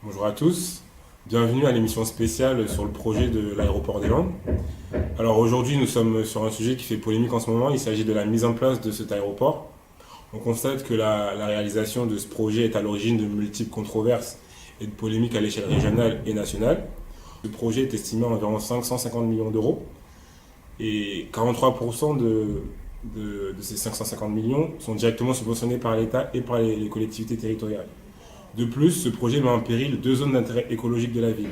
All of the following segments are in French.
Bonjour à tous, bienvenue à l'émission spéciale sur le projet de l'aéroport des Landes. Alors aujourd'hui nous sommes sur un sujet qui fait polémique en ce moment, il s'agit de la mise en place de cet aéroport. On constate que la réalisation de ce projet est à l'origine de multiples controverses et de polémiques à l'échelle régionale et nationale. Le projet est estimé à environ 550 millions d'euros et 43% de ces 550 millions sont directement subventionnés par l'État et par les collectivités territoriales. De plus, ce projet met en péril deux zones d'intérêt écologique de la ville.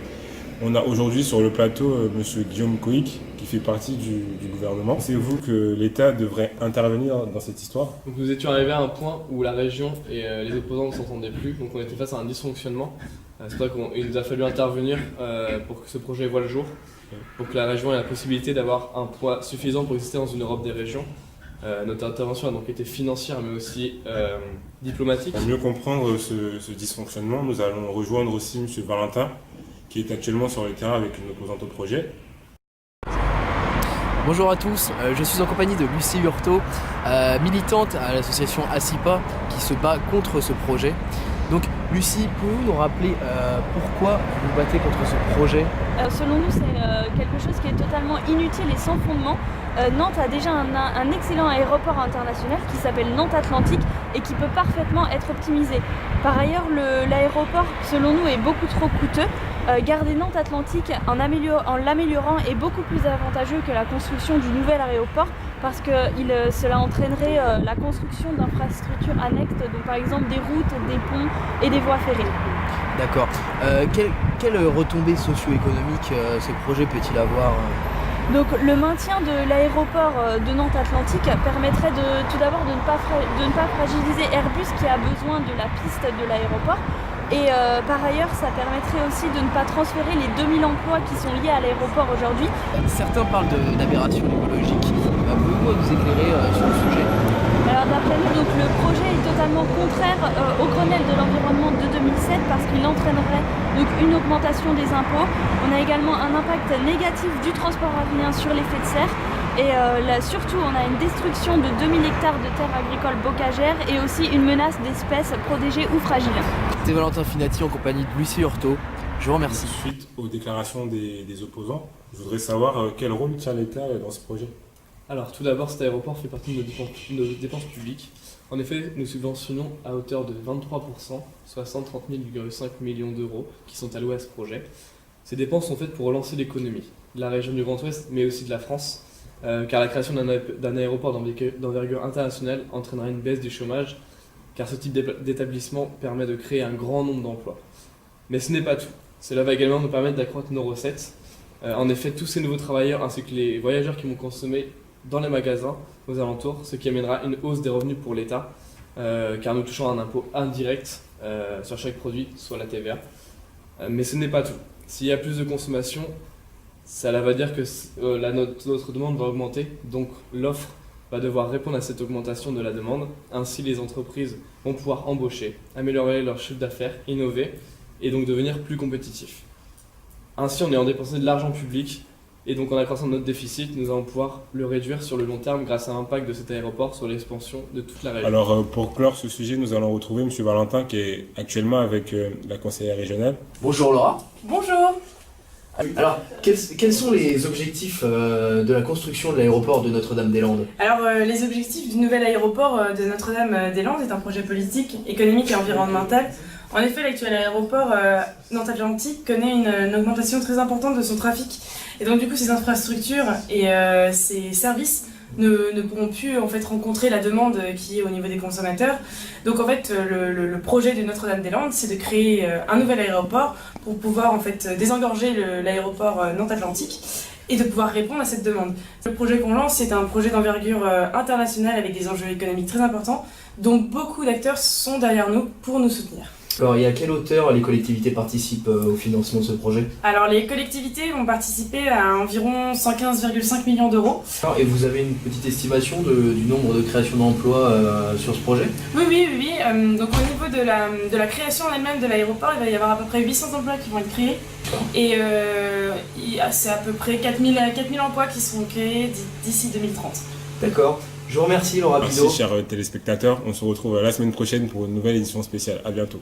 On a aujourd'hui sur le plateau M. Guillaume Coïc, qui fait partie du gouvernement. Pensez-vous que l'État devrait intervenir dans cette histoire? Donc nous étions arrivés à un point où la région et les opposants ne s'entendaient plus, donc on était face à un dysfonctionnement. C'est pour ça qu'il nous a fallu intervenir pour que ce projet voie le jour, pour que la région ait la possibilité d'avoir un poids suffisant pour exister dans une Europe des régions. Notre intervention a donc été financière mais aussi diplomatique. Pour mieux comprendre ce dysfonctionnement, nous allons rejoindre aussi M. Valentin, qui est actuellement sur le terrain avec une opposante au projet. Bonjour à tous, je suis en compagnie de Lucie Hurtaud, militante à l'association ASIPA qui se bat contre ce projet. Donc Lucie, pouvez-vous nous rappeler pourquoi vous vous battez contre ce projet? Selon nous, c'est quelque chose qui est totalement inutile et sans fondement. Nantes a déjà un excellent aéroport international qui s'appelle Nantes Atlantique et qui peut parfaitement être optimisé. Par ailleurs, l'aéroport, selon nous, est beaucoup trop coûteux. Garder Nantes Atlantique en l'améliorant est beaucoup plus avantageux que la construction du nouvel aéroport parce que cela entraînerait la construction d'infrastructures annexes, donc par exemple des routes, des ponts et des voies ferrées. D'accord. Quelles retombées socio-économiques ce projet peut-il avoir? Donc le maintien de l'aéroport de Nantes Atlantique permettrait tout d'abord de ne pas fragiliser Airbus qui a besoin de la piste de l'aéroport. Et par ailleurs, ça permettrait aussi de ne pas transférer les 2000 emplois qui sont liés à l'aéroport aujourd'hui. Certains parlent d'aberration écologique. Pouvez-vous nous éclairer sur le sujet? Alors d'après nous, donc, le projet est totalement contraire au Grenelle de l'environnement de 2007 parce qu'il entraînerait donc, une augmentation des impôts. On a également un impact négatif du transport aérien sur l'effet de serre. Et là, surtout, on a une destruction de 2000 hectares de terres agricoles bocagères et aussi une menace d'espèces protégées ou fragiles. C'était Valentin Finati en compagnie de Lucie Hurtaud. Je vous remercie. Suite aux déclarations des opposants, je voudrais savoir quel rôle tient l'État dans ce projet. Alors tout d'abord, cet aéroport fait partie de nos dépenses publiques. En effet, nous subventionnons à hauteur de 23%, soit 130,5 millions d'euros qui sont alloués à ce projet. Ces dépenses sont faites pour relancer l'économie de la région du Grand Ouest, mais aussi de la France, car la création d'un aéroport d'envergure internationale entraînera une baisse du chômage, car ce type d'établissement permet de créer un grand nombre d'emplois. Mais ce n'est pas tout. Cela va également nous permettre d'accroître nos recettes. En effet, tous ces nouveaux travailleurs ainsi que les voyageurs qui vont consommer dans les magasins aux alentours, ce qui amènera une hausse des revenus pour l'État, car nous touchons un impôt indirect sur chaque produit, soit la TVA. Mais ce n'est pas tout. S'il y a plus de consommation, cela va dire que notre demande va augmenter, donc l'offre va devoir répondre à cette augmentation de la demande. Ainsi, les entreprises vont pouvoir embaucher, améliorer leur chiffre d'affaires, innover et donc devenir plus compétitifs. Ainsi, en ayant dépensé de l'argent public et donc en accroissant notre déficit, nous allons pouvoir le réduire sur le long terme grâce à l'impact de cet aéroport sur l'expansion de toute la région. Alors pour clore ce sujet, nous allons retrouver M. Valentin qui est actuellement avec la conseillère régionale. Bonjour Laura. Bonjour. Alors, quels sont les objectifs de la construction de l'aéroport de Notre-Dame-des-Landes? Alors, les objectifs du nouvel aéroport de Notre-Dame-des-Landes est un projet politique, économique et environnemental. En effet, l'actuel aéroport Nantes Atlantique connaît une augmentation très importante de son trafic. Et donc, du coup, ses infrastructures et ses services ne pourront plus en fait rencontrer la demande qui est au niveau des consommateurs. Donc en fait le projet de Notre-Dame-des-Landes, c'est de créer un nouvel aéroport pour pouvoir en fait désengorger l'aéroport Nantes Atlantique et de pouvoir répondre à cette demande. Le projet qu'on lance, c'est un projet d'envergure internationale avec des enjeux économiques très importants, donc beaucoup d'acteurs sont derrière nous pour nous soutenir. Alors, et à quelle hauteur les collectivités participent au financement de ce projet? Alors les collectivités vont participer à environ 115,5 millions d'euros. Et vous avez une petite estimation du nombre de créations d'emplois sur ce projet? Oui. Donc au niveau de la création en elle-même de l'aéroport, il va y avoir à peu près 800 emplois qui vont être créés. Et c'est à peu près 4000 emplois qui seront créés d'ici 2030. D'accord. Je vous remercie Laura Pinault. Merci chers téléspectateurs, on se retrouve la semaine prochaine pour une nouvelle édition spéciale. À bientôt.